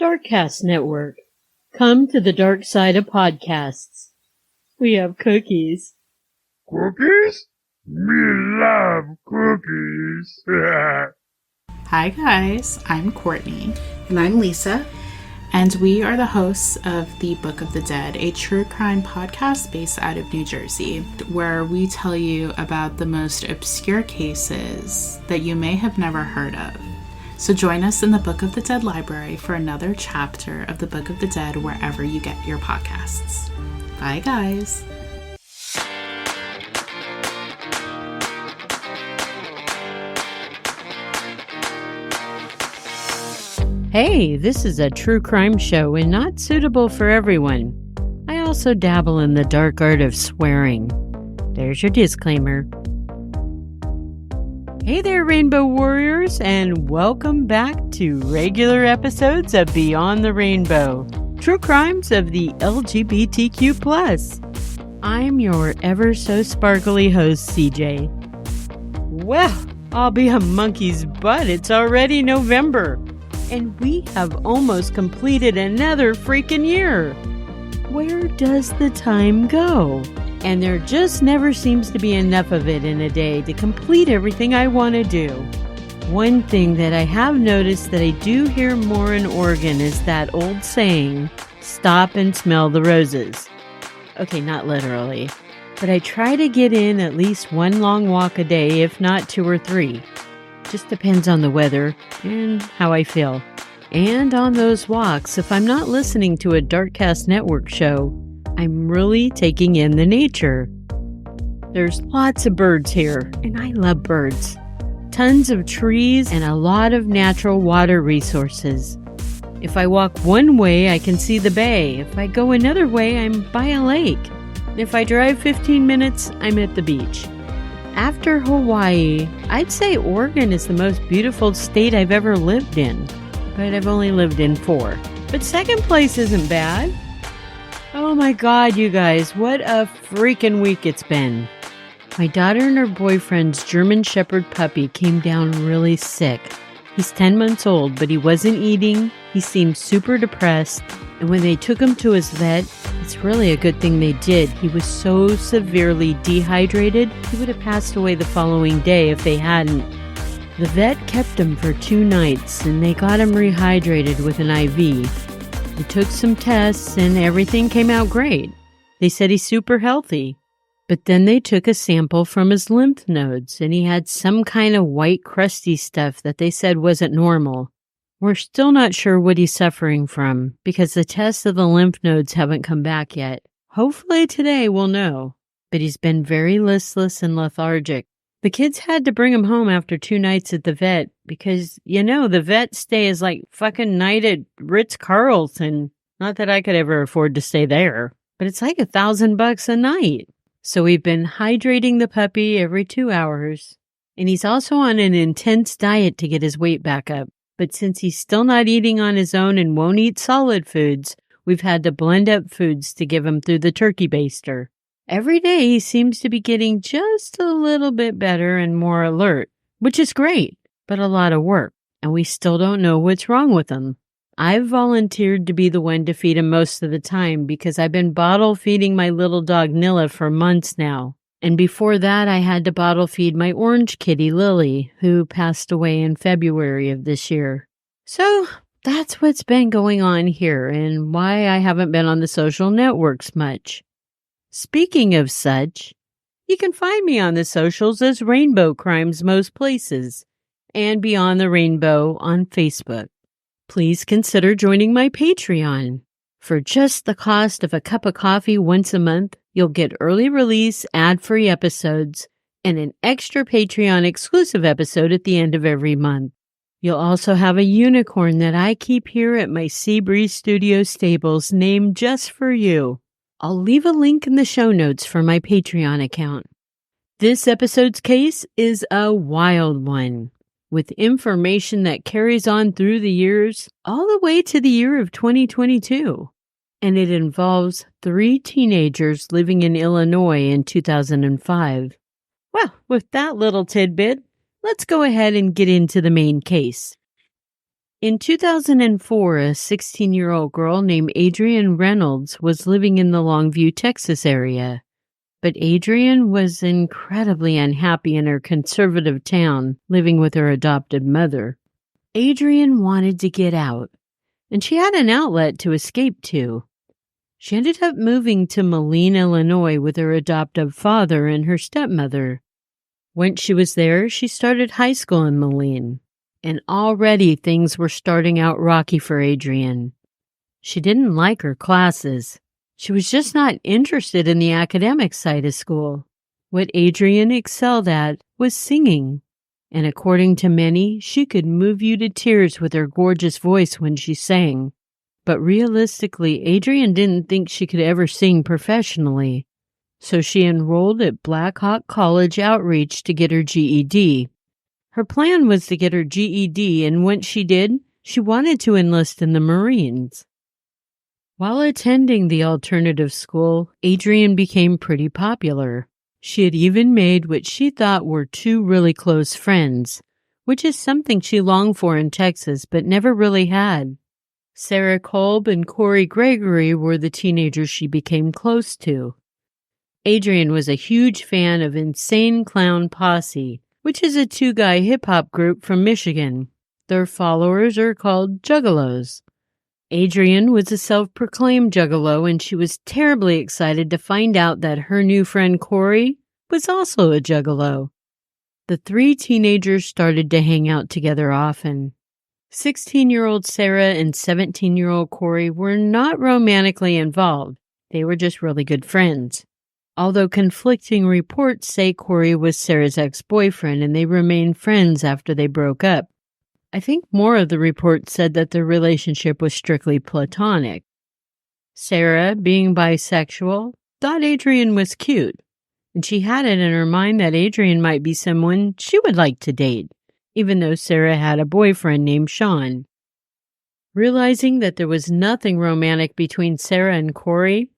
Darkcast Network. Come to the dark side of podcasts. We have cookies. Cookies? Me love cookies. Hi guys, I'm Courtney. And I'm Lisa. And we are the hosts of The Book of the Dead, a true crime podcast based out of New Jersey, where we tell you about the most obscure cases that you may have never heard of. So join us in the Book of the Dead library for another chapter of the Book of the Dead wherever you get your podcasts. Bye guys. Hey, this is a true crime show and not suitable for everyone. I also dabble in the dark art of swearing. There's your disclaimer. Hey there, Rainbow Warriors, and welcome back to regular episodes of Beyond the Rainbow, true crimes of the LGBTQ+. I'm your ever so sparkly host, CJ. Well, I'll be a monkey's butt. It's already November, and we have almost completed another freaking year. Where does the time go? And there just never seems to be enough of it in a day to complete everything I want to do. One thing that I have noticed that I do hear more in Oregon is that old saying, stop and smell the roses. Okay, not literally, but I try to get in at least one long walk a day, if not 2 or 3. Just depends on the weather and how I feel. And on those walks, if I'm not listening to a Darkcast Network show, I'm really taking in the nature. There's lots of birds here, and I love birds. Tons of trees and a lot of natural water resources. If I walk one way, I can see the bay. If I go another way, I'm by a lake. If I drive 15 minutes, I'm at the beach. After Hawaii, I'd say Oregon is the most beautiful state I've ever lived in, but I've only lived in 4. But second place isn't bad. Oh my God, you guys, what a freaking week it's been. My daughter and her boyfriend's German Shepherd puppy came down really sick. He's 10 months old, but he wasn't eating. He seemed super depressed. And when they took him to his vet, it's really a good thing they did. He was so severely dehydrated, he would have passed away the following day if they hadn't. The vet kept him for 2 nights, and they got him rehydrated with an IV. They took some tests, and everything came out great. They said he's super healthy. But then they took a sample from his lymph nodes, and he had some kind of white crusty stuff that they said wasn't normal. We're still not sure what he's suffering from, because the tests of the lymph nodes haven't come back yet. Hopefully today we'll know. But he's been very listless and lethargic. The kids had to bring him home after 2 nights at the vet because, the vet stay is like fucking night at Ritz-Carlton. Not that I could ever afford to stay there, but it's like $1,000 a night. So we've been hydrating the puppy every 2 hours, and he's also on an intense diet to get his weight back up. But since he's still not eating on his own and won't eat solid foods, we've had to blend up foods to give him through the turkey baster. Every day he seems to be getting just a little bit better and more alert, which is great, but a lot of work, and we still don't know what's wrong with him. I've volunteered to be the one to feed him most of the time because I've been bottle feeding my little dog Nilla for months now. And before that, I had to bottle feed my orange kitty Lily, who passed away in February of this year. So that's what's been going on here and why I haven't been on the social networks much. Speaking of such, you can find me on the socials as Rainbow Crimes most places and Beyond the Rainbow on Facebook. Please consider joining my Patreon. For just the cost of a cup of coffee once a month, you'll get early release ad-free episodes and an extra Patreon exclusive episode at the end of every month. You'll also have a unicorn that I keep here at my Seabreeze Studio stables named just for you. I'll leave a link in the show notes for my Patreon account. This episode's case is a wild one, with information that carries on through the years, all the way to the year of 2022. And it involves 3 teenagers living in Illinois in 2005. Well, with that little tidbit, let's go ahead and get into the main case. In 2004, a 16-year-old girl named Adrienne Reynolds was living in the Longview, Texas area. But Adrienne was incredibly unhappy in her conservative town, living with her adopted mother. Adrienne wanted to get out, and she had an outlet to escape to. She ended up moving to Moline, Illinois with her adoptive father and her stepmother. Once she was there, she started high school in Moline. And already things were starting out rocky for Adrienne. She didn't like her classes. She was just not interested in the academic side of school. What Adrienne excelled at was singing. And according to many, she could move you to tears with her gorgeous voice when she sang. But realistically, Adrienne didn't think she could ever sing professionally. So she enrolled at Blackhawk College Outreach to get her GED. Her plan was to get her GED, and once she did, she wanted to enlist in the Marines. While attending the alternative school, Adrienne became pretty popular. She had even made what she thought were two really close friends, which is something she longed for in Texas but never really had. Sarah Kolb and Corey Gregory were the teenagers she became close to. Adrienne was a huge fan of Insane Clown Posse, which is a two-guy hip-hop group from Michigan. Their followers are called Juggalos. Adrienne was a self-proclaimed Juggalo, and she was terribly excited to find out that her new friend Corey was also a Juggalo. The three teenagers started to hang out together often. 16-year-old Sarah and 17-year-old Corey were not romantically involved. They were just really good friends. Although conflicting reports say Corey was Sarah's ex-boyfriend and they remained friends after they broke up. I think more of the reports said that their relationship was strictly platonic. Sarah, being bisexual, thought Adrienne was cute, and she had it in her mind that Adrienne might be someone she would like to date, even though Sarah had a boyfriend named Sean. Realizing that there was nothing romantic between Sarah and Corey,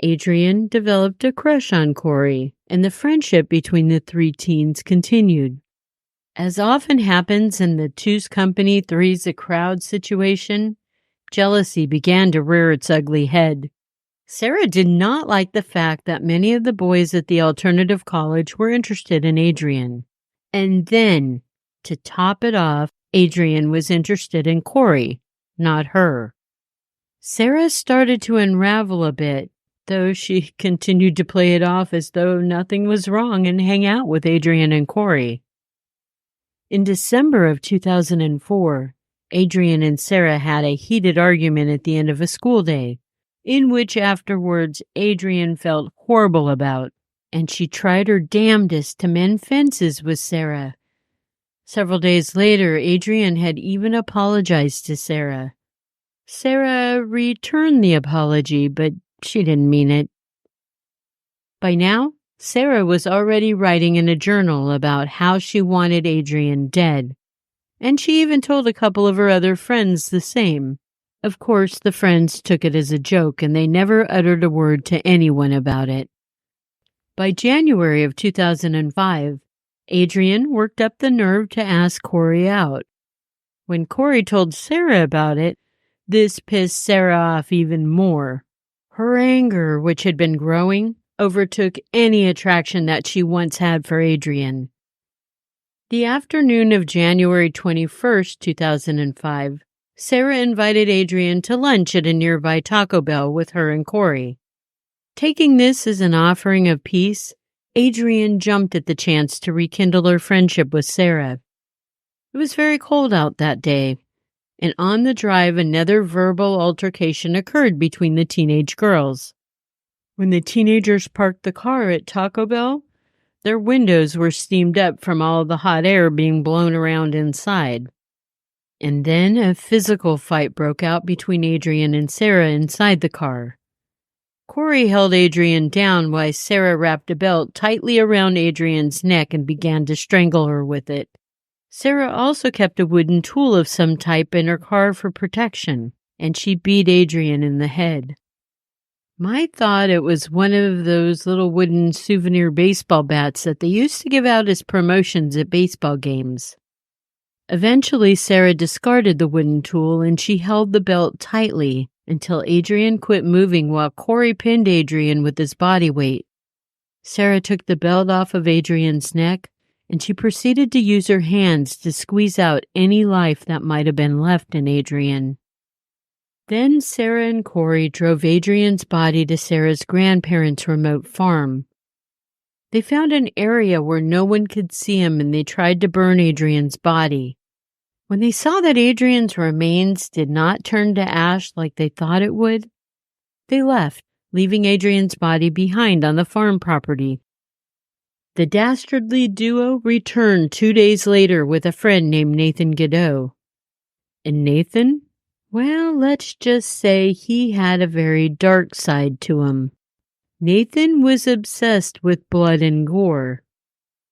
Adrienne developed a crush on Corey, and the friendship between the three teens continued. As often happens in the two's company, three's a crowd situation, jealousy began to rear its ugly head. Sarah did not like the fact that many of the boys at the alternative college were interested in Adrienne. And then, to top it off, Adrienne was interested in Corey, not her. Sarah started to unravel a bit, though she continued to play it off as though nothing was wrong and hang out with Adrienne and Corey. In December of 2004, Adrienne and Sarah had a heated argument at the end of a school day, in which afterwards Adrienne felt horrible about, and she tried her damnedest to mend fences with Sarah. Several days later, Adrienne had even apologized to Sarah. Sarah returned the apology, but she didn't mean it. By now, Sarah was already writing in a journal about how she wanted Adrienne dead, and she even told a couple of her other friends the same. Of course, the friends took it as a joke, and they never uttered a word to anyone about it. By January of 2005, Adrienne worked up the nerve to ask Corey out. When Corey told Sarah about it, this pissed Sarah off even more. Her anger, which had been growing, overtook any attraction that she once had for Adrienne. The afternoon of January 21st, 2005, Sarah invited Adrienne to lunch at a nearby Taco Bell with her and Corey. Taking this as an offering of peace, Adrienne jumped at the chance to rekindle her friendship with Sarah. It was very cold out that day, and on the drive another verbal altercation occurred between the teenage girls. When the teenagers parked the car at Taco Bell, their windows were steamed up from all the hot air being blown around inside. And then a physical fight broke out between Adrienne and Sarah inside the car. Corey held Adrienne down while Sarah wrapped a belt tightly around Adrienne's neck and began to strangle her with it. Sarah also kept a wooden tool of some type in her car for protection, and she beat Adrienne in the head. Might thought it was one of those little wooden souvenir baseball bats that they used to give out as promotions at baseball games. Eventually, Sarah discarded the wooden tool and she held the belt tightly until Adrienne quit moving while Corey pinned Adrienne with his body weight. Sarah took the belt off of Adrienne's neck and she proceeded to use her hands to squeeze out any life that might have been left in Adrienne. Then Sarah and Corey drove Adrienne's body to Sarah's grandparents' remote farm. They found an area where no one could see him and they tried to burn Adrienne's body. When they saw that Adrienne's remains did not turn to ash like they thought it would, they left, leaving Adrienne's body behind on the farm property. The dastardly duo returned 2 days later with a friend named Nathan Godot. And Nathan? Well, let's just say he had a very dark side to him. Nathan was obsessed with blood and gore.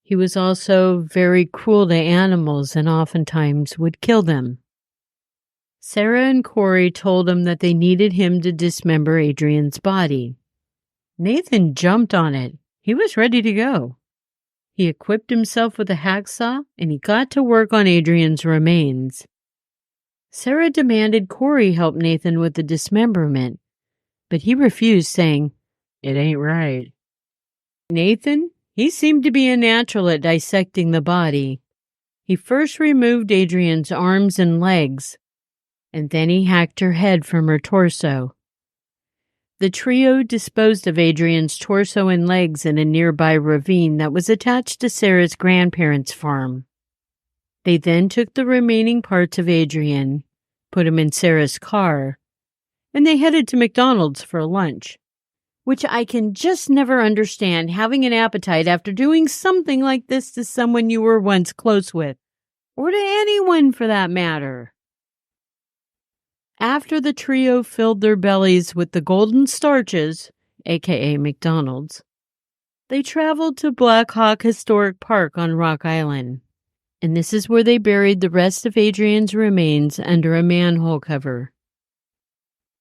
He was also very cruel to animals and oftentimes would kill them. Sarah and Corey told him that they needed him to dismember Adrienne's body. Nathan jumped on it. He was ready to go. He equipped himself with a hacksaw and he got to work on Adrienne's remains. Sarah demanded Corey help Nathan with the dismemberment, but he refused, saying, "It ain't right." Nathan, he seemed to be a natural at dissecting the body. He first removed Adrienne's arms and legs, and then he hacked her head from her torso. The trio disposed of Adrienne's torso and legs in a nearby ravine that was attached to Sarah's grandparents' farm. They then took the remaining parts of Adrienne, put them in Sarah's car, and they headed to McDonald's for lunch, which I can just never understand, having an appetite after doing something like this to someone you were once close with, or to anyone for that matter. After the trio filled their bellies with the golden starches, aka McDonald's, they traveled to Black Hawk Historic Park on Rock Island. And this is where they buried the rest of Adrienne's remains under a manhole cover.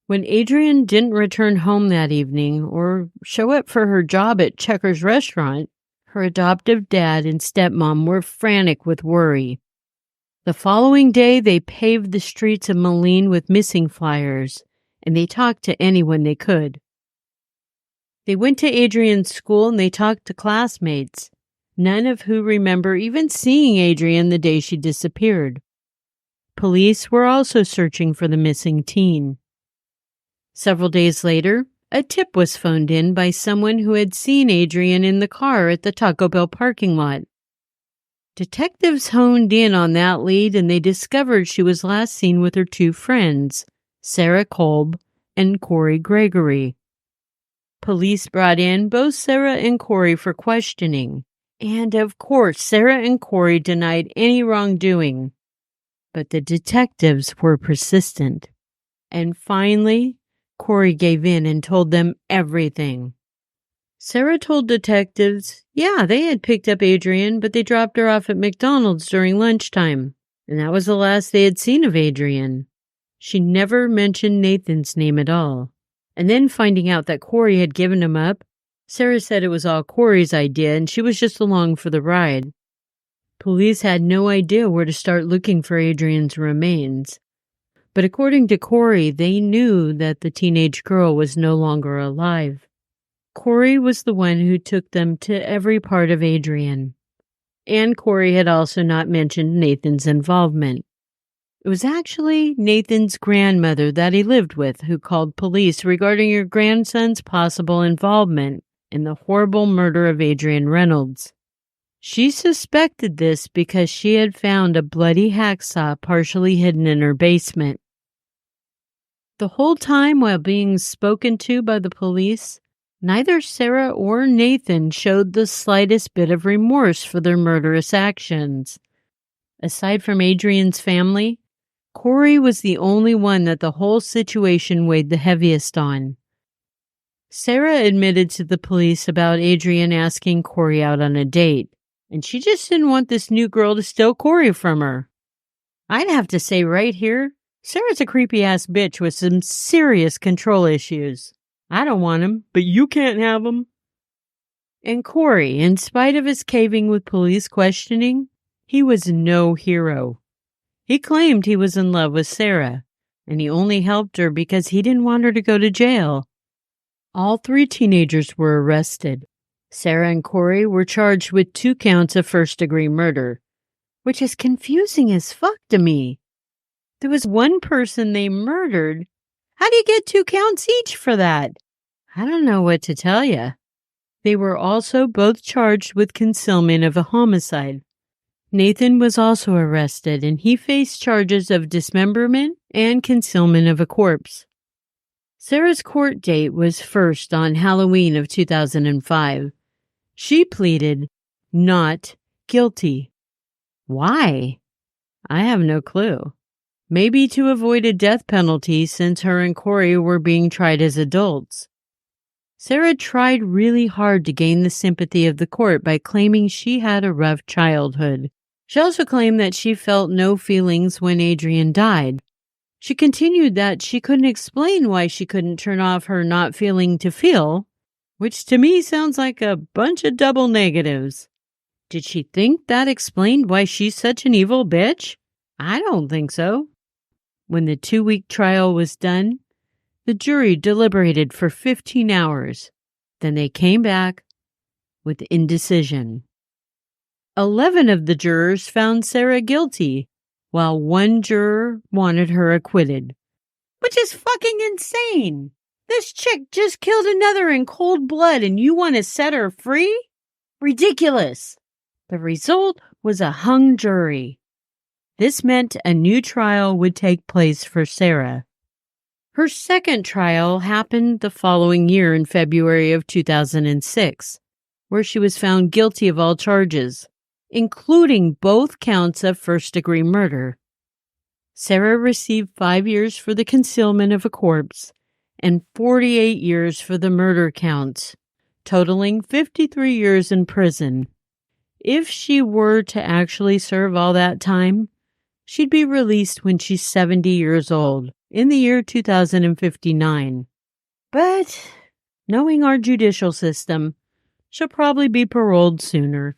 When Adrienne didn't return home that evening or show up for her job at Checkers restaurant, her adoptive dad and stepmom were frantic with worry. The following day, they paved the streets of Moline with missing flyers, and they talked to anyone they could. They went to Adrienne's school and they talked to classmates, none of who remember even seeing Adrienne the day she disappeared. Police were also searching for the missing teen. Several days later, a tip was phoned in by someone who had seen Adrienne in the car at the Taco Bell parking lot. Detectives honed in on that lead and they discovered she was last seen with her two friends, Sarah Kolb and Corey Gregory. Police brought in both Sarah and Corey for questioning. And of course, Sarah and Corey denied any wrongdoing. But the detectives were persistent. And finally, Corey gave in and told them everything. Sarah told detectives, yeah, they had picked up Adrienne, but they dropped her off at McDonald's during lunchtime. And that was the last they had seen of Adrienne. She never mentioned Nathan's name at all. And then finding out that Corey had given him up, Sarah said it was all Corey's idea and she was just along for the ride. Police had no idea where to start looking for Adrienne's remains. But according to Corey, they knew that the teenage girl was no longer alive. Corey was the one who took them to every part of Adrienne. And Corey had also not mentioned Nathan's involvement. It was actually Nathan's grandmother that he lived with who called police regarding her grandson's possible involvement in the horrible murder of Adrienne Reynolds. She suspected this because she had found a bloody hacksaw partially hidden in her basement. The whole time while being spoken to by the police, neither Sarah or Nathan showed the slightest bit of remorse for their murderous actions. Aside from Adrienne's family, Corey was the only one that the whole situation weighed the heaviest on. Sarah admitted to the police about Adrienne asking Corey out on a date, and she just didn't want this new girl to steal Corey from her. I'd have to say right here, Sarah's a creepy-ass bitch with some serious control issues. I don't want him, but you can't have him. And Corey, in spite of his caving with police questioning, he was no hero. He claimed he was in love with Sarah, and he only helped her because he didn't want her to go to jail. All 3 teenagers were arrested. Sarah and Corey were charged with 2 counts of first-degree murder, which is confusing as fuck to me. There was one person they murdered. How do you get 2 counts each for that? I don't know what to tell you. They were also both charged with concealment of a homicide. Nathan was also arrested, and he faced charges of dismemberment and concealment of a corpse. Sarah's court date was first on Halloween of 2005. She pleaded not guilty. Why? I have no clue. Maybe to avoid a death penalty since her and Corey were being tried as adults. Sarah tried really hard to gain the sympathy of the court by claiming she had a rough childhood. She also claimed that she felt no feelings when Adrienne died. She continued that she couldn't explain why she couldn't turn off her not feeling to feel, which to me sounds like a bunch of double negatives. Did she think that explained why she's such an evil bitch? I don't think so. When the 2-week trial was done, the jury deliberated for 15 hours. Then they came back with indecision. 11 of the jurors found Sarah guilty, while 1 juror wanted her acquitted. Which is fucking insane. This chick just killed another in cold blood and you want to set her free? Ridiculous. The result was a hung jury. This meant a new trial would take place for Sarah. Her second trial happened the following year in February of 2006, where she was found guilty of all charges, including both counts of first-degree murder. Sarah received 5 years for the concealment of a corpse and 48 years for the murder counts, totaling 53 years in prison. If she were to actually serve all that time, she'd be released when she's 70 years old, in the year 2059. But, knowing our judicial system, she'll probably be paroled sooner.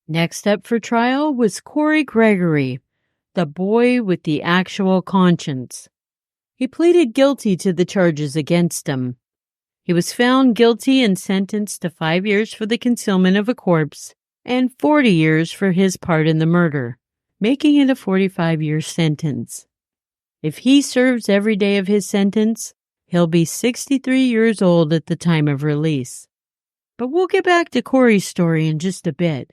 Next up for trial was Corey Gregory, the boy with the actual conscience. He pleaded guilty to the charges against him. He was found guilty and sentenced to 5 years for the concealment of a corpse and 40 years for his part in the murder, making it a 45-year sentence. If he serves every day of his sentence, he'll be 63 years old at the time of release. But we'll get back to Corey's story in just a bit.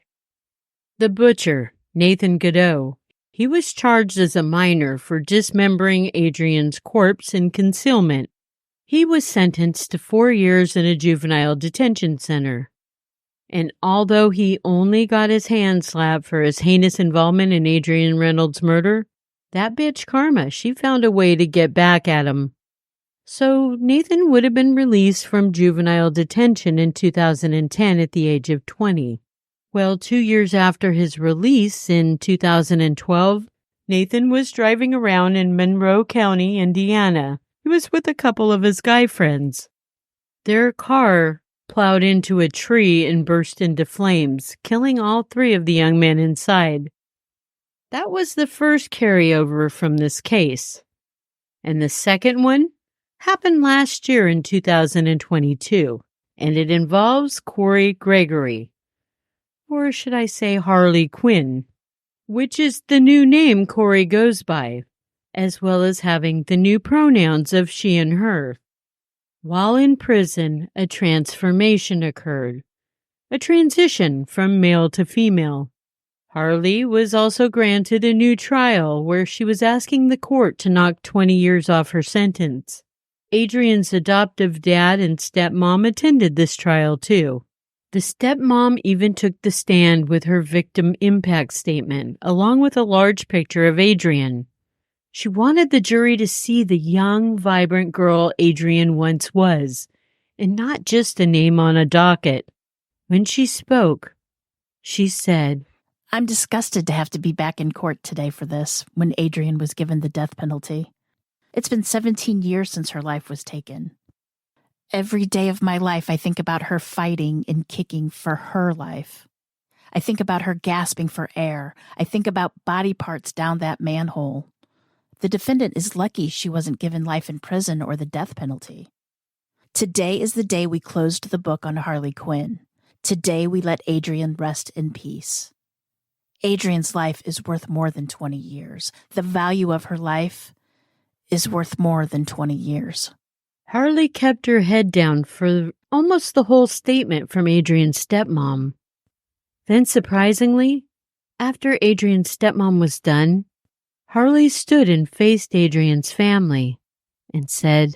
The butcher, Nathan Godot, he was charged as a minor for dismembering Adrienne's corpse in concealment. He was sentenced to 4 years in a juvenile detention center. And although he only got his hand slapped for his heinous involvement in Adrienne Reynolds' murder, that bitch Karma, she found a way to get back at him. So Nathan would have been released from juvenile detention in 2010 at the age of 20. Well, 2 years after his release in 2012, Nathan was driving around in Monroe County, Indiana. He was with a couple of his guy friends. Their car plowed into a tree and burst into flames, killing all 3 of the young men inside. That was the first carryover from this case. And the second one happened last year in 2022, and it involves Corey Gregory. Or should I say Harley Quinn, which is the new name Corey goes by, as well as having the new pronouns of she and her. While in prison, a transformation occurred, a transition from male to female. Harley was also granted a new trial where she was asking the court to knock 20 years off her sentence. Adrienne's adoptive dad and stepmom attended this trial too. The stepmom even took the stand with her victim impact statement, along with a large picture of Adrienne. She wanted the jury to see the young, vibrant girl Adrienne once was, and not just a name on a docket. When she spoke, she said, "I'm disgusted to have to be back in court today for this, when Adrienne was given the death penalty. It's been 17 years since her life was taken. Every day of my life, I think about her fighting and kicking for her life. I think about her gasping for air. I think about body parts down that manhole. The defendant is lucky she wasn't given life in prison or the death penalty. Today is the day we closed the book on Harley Quinn. Today we let Adrienne rest in peace. Adrienne's life is worth more than 20 years. The value of her life is worth more than 20 years. Harley kept her head down for almost the whole statement from Adrienne's stepmom. Then, surprisingly, after Adrienne's stepmom was done, Harley stood and faced Adrienne's family and said,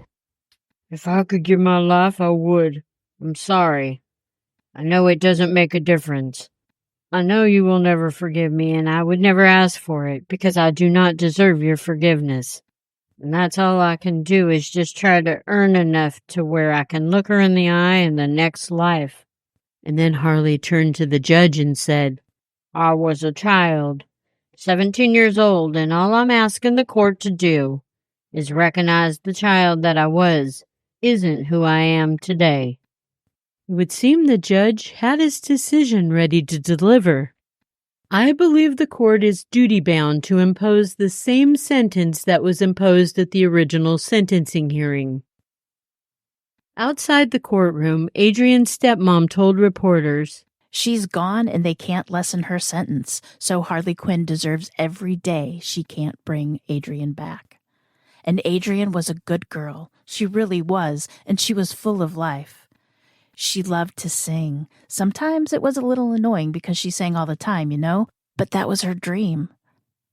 If I could give my life, I would. I'm sorry. I know it doesn't make a difference. I know you will never forgive me, and I would never ask for it, because I do not deserve your forgiveness. And that's all I can do is just try to earn enough to where I can look her in the eye in the next life. And then Harley turned to the judge and said, I was a child, 17 years old, and all I'm asking the court to do is recognize the child that I was isn't who I am today. It would seem the judge had his decision ready to deliver. I believe the court is duty-bound to impose the same sentence that was imposed at the original sentencing hearing. Outside the courtroom, Adrienne's stepmom told reporters, She's gone and they can't lessen her sentence, so Harley Quinn deserves every day she can't bring Adrienne back. And Adrienne was a good girl. She really was, and she was full of life. She loved to sing. Sometimes it was a little annoying because she sang all the time, but that was her dream.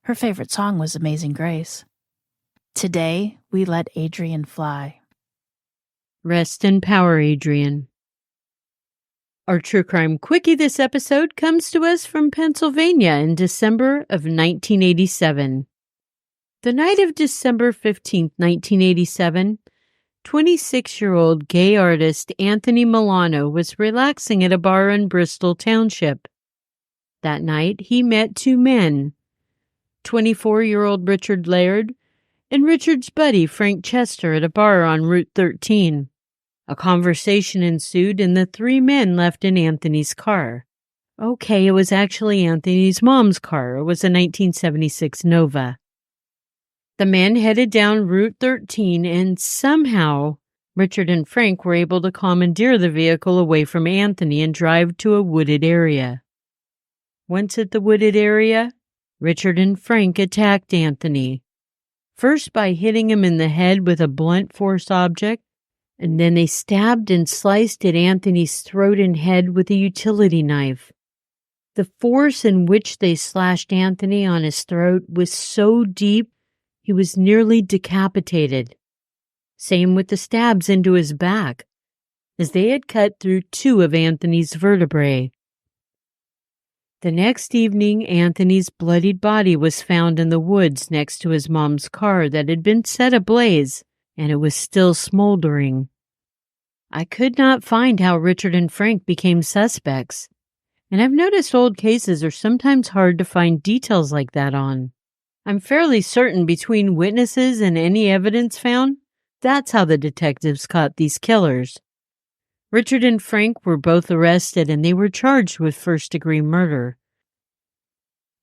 Her favorite song was Amazing Grace. Today, we let Adrienne fly. Rest in power, Adrienne. Our true crime quickie this episode comes to us from Pennsylvania in December of 1987. The night of December 15th, 1987, 26-year-old gay artist Anthony Milano was relaxing at a bar in Bristol Township. That night, he met two men, 24-year-old Richard Laird and Richard's buddy Frank Chester at a bar on Route 13. A conversation ensued and the three men left in Anthony's car. Okay, it was actually Anthony's mom's car. It was a 1976 Nova. The men headed down Route 13 and somehow Richard and Frank were able to commandeer the vehicle away from Anthony and drive to a wooded area. Once at the wooded area, Richard and Frank attacked Anthony, first by hitting him in the head with a blunt force object, and then they stabbed and sliced at Anthony's throat and head with a utility knife. The force in which they slashed Anthony on his throat was so deep he was nearly decapitated. Same with the stabs into his back, as they had cut through two of Anthony's vertebrae. The next evening, Anthony's bloodied body was found in the woods next to his mom's car that had been set ablaze, and it was still smoldering. I could not find how Richard and Frank became suspects, and I've noticed old cases are sometimes hard to find details like that on. I'm fairly certain between witnesses and any evidence found, that's how the detectives caught these killers. Richard and Frank were both arrested and they were charged with first-degree murder.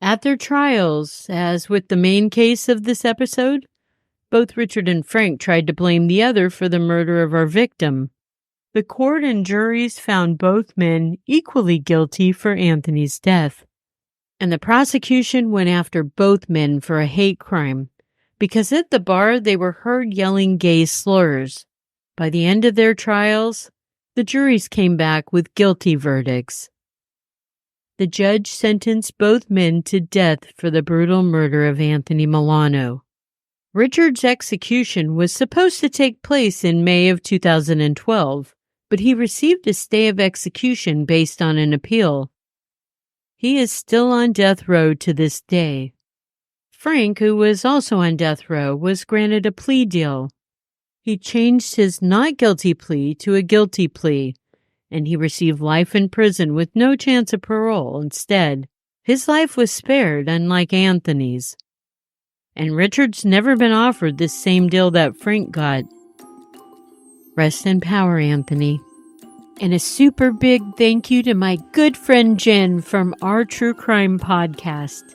At their trials, as with the main case of this episode, both Richard and Frank tried to blame the other for the murder of our victim. The court and juries found both men equally guilty for Anthony's death. And the prosecution went after both men for a hate crime, because at the bar they were heard yelling gay slurs. By the end of their trials, the juries came back with guilty verdicts. The judge sentenced both men to death for the brutal murder of Anthony Milano. Richard's execution was supposed to take place in May of 2012, but he received a stay of execution based on an appeal. He is still on death row to this day. Frank, who was also on death row, was granted a plea deal. He changed his not guilty plea to a guilty plea, and he received life in prison with no chance of parole instead. His life was spared, unlike Anthony's. And Richard's never been offered this same deal that Frank got. Rest in power, Anthony. And a super big thank you to my good friend Jen from our True Crime podcast.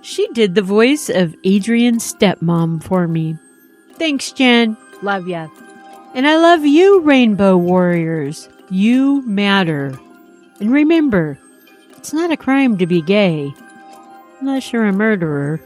She did the voice of Adrienne's stepmom for me. Thanks, Jen. Love ya. And I love you, Rainbow Warriors. You matter. And remember, it's not a crime to be gay, unless you're a murderer.